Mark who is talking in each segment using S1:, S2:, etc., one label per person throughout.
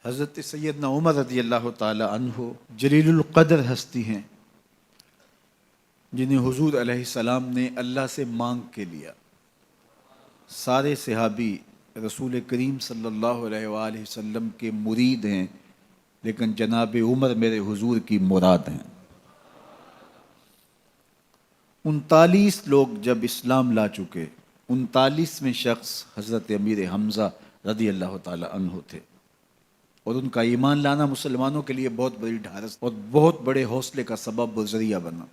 S1: حضرت سیدنا عمر رضی اللہ تعالی عنہ جلیل القدر ہستی ہیں جنہیں حضور علیہ السلام نے اللہ سے مانگ کے لیا۔ سارے صحابی رسول کریم صلی اللہ علیہ وآلہ وسلم کے مرید ہیں، لیکن جناب عمر میرے حضور کی مراد ہیں۔ 39 لوگ جب اسلام لا چکے، 39ویں شخص حضرت امیر حمزہ رضی اللہ تعالی عنہ تھے، اور ان کا ایمان لانا مسلمانوں کے لیے بہت بڑی ڈھارس اور بہت بڑے حوصلے کا سبب و ذریعہ بنا۔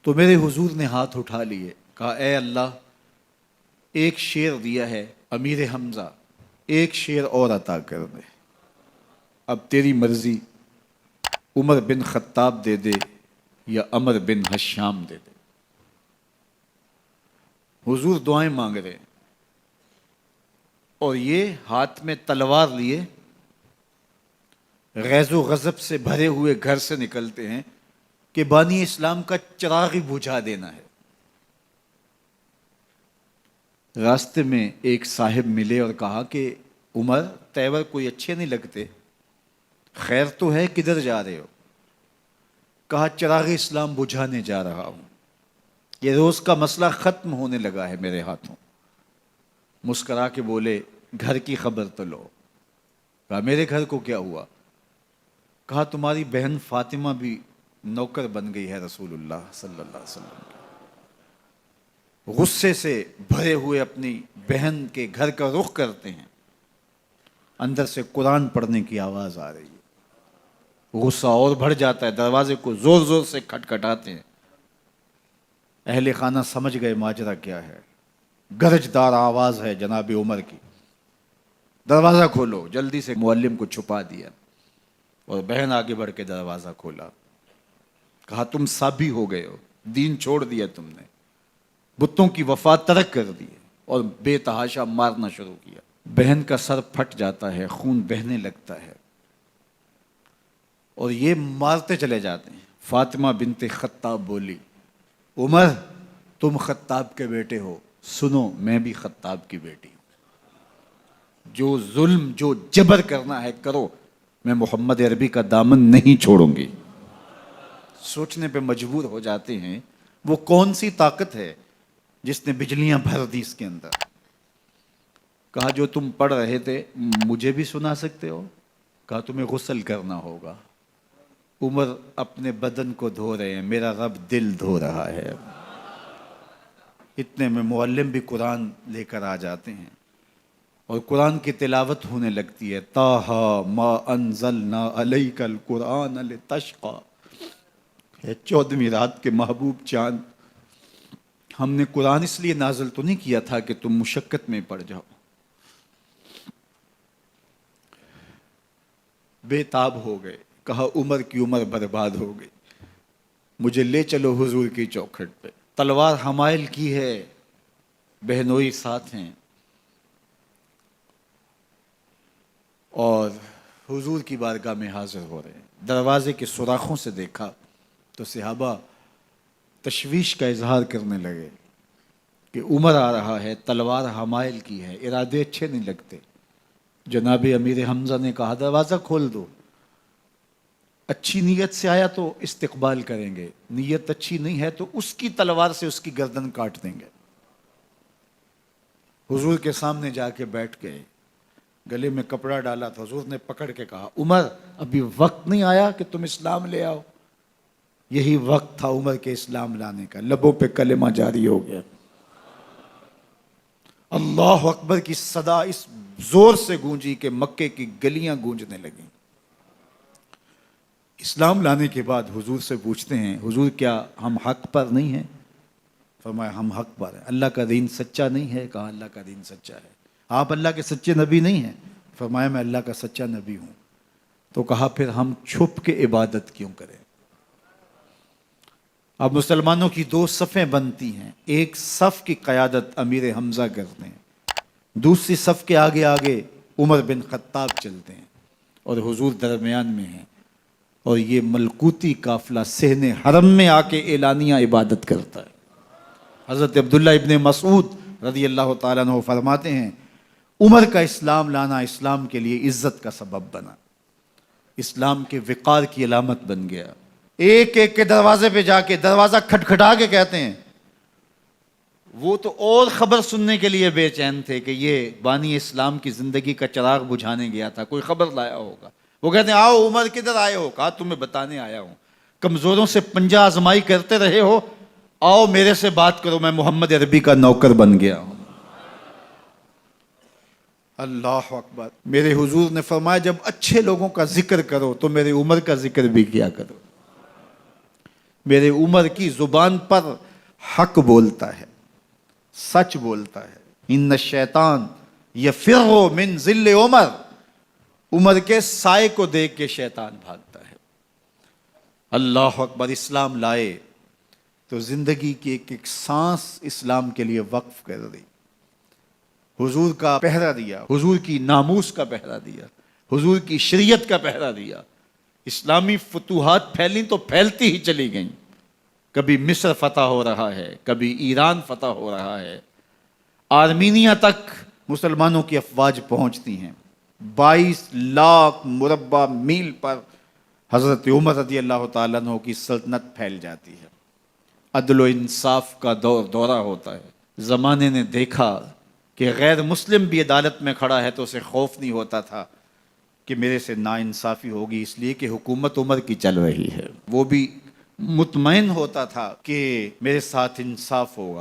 S1: تو میرے حضور نے ہاتھ اٹھا لیے، کہا اے اللہ، ایک شیر دیا ہے امیر حمزہ، ایک شیر اور عطا کر دے، اب تیری مرضی، عمر بن خطاب دے دے یا عمر بن حشام دے دے۔ حضور دعائیں مانگ رہے ہیں، اور یہ ہاتھ میں تلوار لیے غیظ و غضب سے بھرے ہوئے گھر سے نکلتے ہیں کہ بانی اسلام کا چراغ ہی بجھا دینا ہے۔ راستے میں ایک صاحب ملے اور کہا کہ عمر، تیور کوئی اچھے نہیں لگتے، خیر تو ہے، کدھر جا رہے ہو؟ کہا چراغ اسلام بجھانے جا رہا ہوں، یہ روز کا مسئلہ ختم ہونے لگا ہے میرے ہاتھوں۔ مسکرا کے بولے گھر کی خبر تو لو۔ کہا میرے گھر کو کیا ہوا؟ کہا تمہاری بہن فاطمہ بھی نوکر بن گئی ہے رسول اللہ صلی اللہ علیہ وسلم۔ غصے سے بھرے ہوئے اپنی بہن کے گھر کا رخ کرتے ہیں، اندر سے قرآن پڑھنے کی آواز آ رہی ہے، غصہ اور بڑھ جاتا ہے، دروازے کو زور زور سے کھٹکھٹاتے ہیں۔ اہل خانہ سمجھ گئے ماجرا کیا ہے، گرجدار آواز ہے جناب عمر کی، دروازہ کھولو۔ جلدی سے معلم کو چھپا دیا اور بہن آگے بڑھ کے دروازہ کھولا۔ کہا تم سابی ہو گئے ہو، دین چھوڑ دیا تم نے، بتوں کی وفا ترک کر دی، اور بے تحاشا مارنا شروع کیا۔ بہن کا سر پھٹ جاتا ہے، خون بہنے لگتا ہے، اور یہ مارتے چلے جاتے ہیں۔ فاطمہ بنت خطاب بولی عمر، تم خطاب کے بیٹے ہو، سنو میں بھی خطاب کی بیٹی ہوں، جو ظلم جو جبر کرنا ہے کرو، میں محمد عربی کا دامن نہیں چھوڑوں گی۔ سوچنے پہ مجبور ہو جاتے ہیں وہ کون سی طاقت ہے جس نے بجلیاں بھر دی اس کے اندر۔ کہا جو تم پڑھ رہے تھے مجھے بھی سنا سکتے ہو؟ کہا تمہیں غسل کرنا ہوگا۔ عمر اپنے بدن کو دھو رہے ہیں، میرا رب دل دھو رہا ہے۔ اتنے میں معلم بھی قرآن لے کر آ جاتے ہیں، اور قرآن کی تلاوت ہونے لگتی ہے۔ طٰہٰ ما انزلنا علیک القرآن لتشقیٰ، 14ویں رات کے محبوب چاند، ہم نے قرآن اس لیے نازل تو نہیں کیا تھا کہ تم مشقت میں پڑ جاؤ۔ بے تاب ہو گئے، کہا عمر کی عمر برباد ہو گئی، مجھے لے چلو حضور کی چوکھٹ پہ۔ تلوار حمائل کی ہے، بہنوئی ساتھ ہیں، اور حضور کی بارگاہ میں حاضر ہو رہے ہیں۔ دروازے کے سوراخوں سے دیکھا تو صحابہ تشویش کا اظہار کرنے لگے کہ عمر آ رہا ہے، تلوار حمائل کی ہے، ارادے اچھے نہیں لگتے۔ جناب امیر حمزہ نے کہا دروازہ کھول دو، اچھی نیت سے آیا تو استقبال کریں گے، نیت اچھی نہیں ہے تو اس کی تلوار سے اس کی گردن کاٹ دیں گے۔ حضور کے سامنے جا کے بیٹھ گئے، گلے میں کپڑا ڈالا تو حضور نے پکڑ کے کہا عمر، ابھی وقت نہیں آیا کہ تم اسلام لے آؤ؟ یہی وقت تھا عمر کے اسلام لانے کا، لبوں پہ کلمہ جاری ہو گیا۔ اللہ اکبر کی صدا اس زور سے گونجی کہ مکے کی گلیاں گونجنے لگیں۔ اسلام لانے کے بعد حضور سے پوچھتے ہیں حضور کیا ہم حق پر نہیں ہیں؟ فرمایا ہم حق پر ہیں۔ اللہ کا دین سچا نہیں ہے؟ کہا اللہ کا دین سچا ہے۔ آپ اللہ کے سچے نبی نہیں ہیں؟ فرمایا میں اللہ کا سچا نبی ہوں۔ تو کہا پھر ہم چھپ کے عبادت کیوں کریں؟ اب مسلمانوں کی 2 صفیں بنتی ہیں، ایک صف کی قیادت امیر حمزہ کرتے ہیں، دوسری صف کے آگے آگے عمر بن خطاب چلتے ہیں، اور حضور درمیان میں ہیں، اور یہ ملکوتی قافلہ صحن حرم میں آ کے اعلانیہ عبادت کرتا ہے۔ حضرت عبداللہ ابن مسعود رضی اللہ تعالیٰ عنہ فرماتے ہیں عمر کا اسلام لانا اسلام کے لیے عزت کا سبب بنا، اسلام کے وقار کی علامت بن گیا۔ ایک ایک کے دروازے پہ جا کے دروازہ کھٹکھٹا کے کہتے ہیں، وہ تو اور خبر سننے کے لیے بے چین تھے کہ یہ بانی اسلام کی زندگی کا چراغ بجھانے گیا تھا، کوئی خبر لایا ہوگا۔ وہ کہتے ہیں آؤ عمر کدھر آئے ہو؟ کہا تمہیں بتانے آیا ہوں، کمزوروں سے پنجہ آزمائی کرتے رہے ہو، آؤ میرے سے بات کرو، میں محمد عربی کا نوکر بن گیا ہوں۔ اللہ اکبر۔ میرے حضور نے فرمایا جب اچھے لوگوں کا ذکر کرو تو میرے عمر کا ذکر بھی کیا کرو۔ میرے عمر کی زبان پر حق بولتا ہے، سچ بولتا ہے۔ ان الشیطان یفر من ظل عمر، عمر کے سائے کو دیکھ کے شیطان بھاگتا ہے۔ اللہ اکبر۔ اسلام لائے تو زندگی کی ایک ایک سانس اسلام کے لیے وقف کر دی، حضور کا پہرا دیا، حضور کی ناموس کا پہرا دیا، حضور کی شریعت کا پہرا دیا۔ اسلامی فتوحات پھیلیں تو پھیلتی ہی چلی گئیں، کبھی مصر فتح ہو رہا ہے، کبھی ایران فتح ہو رہا ہے، آرمینیا تک مسلمانوں کی افواج پہنچتی ہیں۔ 22 لاکھ مربع میل پر حضرت عمر رضی اللہ تعالیٰ عنہ کی سلطنت پھیل جاتی ہے۔ عدل و انصاف کا دورہ ہوتا ہے۔ زمانے نے دیکھا کہ غیر مسلم بھی عدالت میں کھڑا ہے تو اسے خوف نہیں ہوتا تھا کہ میرے سے ناانصافی ہوگی، اس لیے کہ حکومت عمر کی چل رہی ہے۔ وہ بھی مطمئن ہوتا تھا کہ میرے ساتھ انصاف ہوگا۔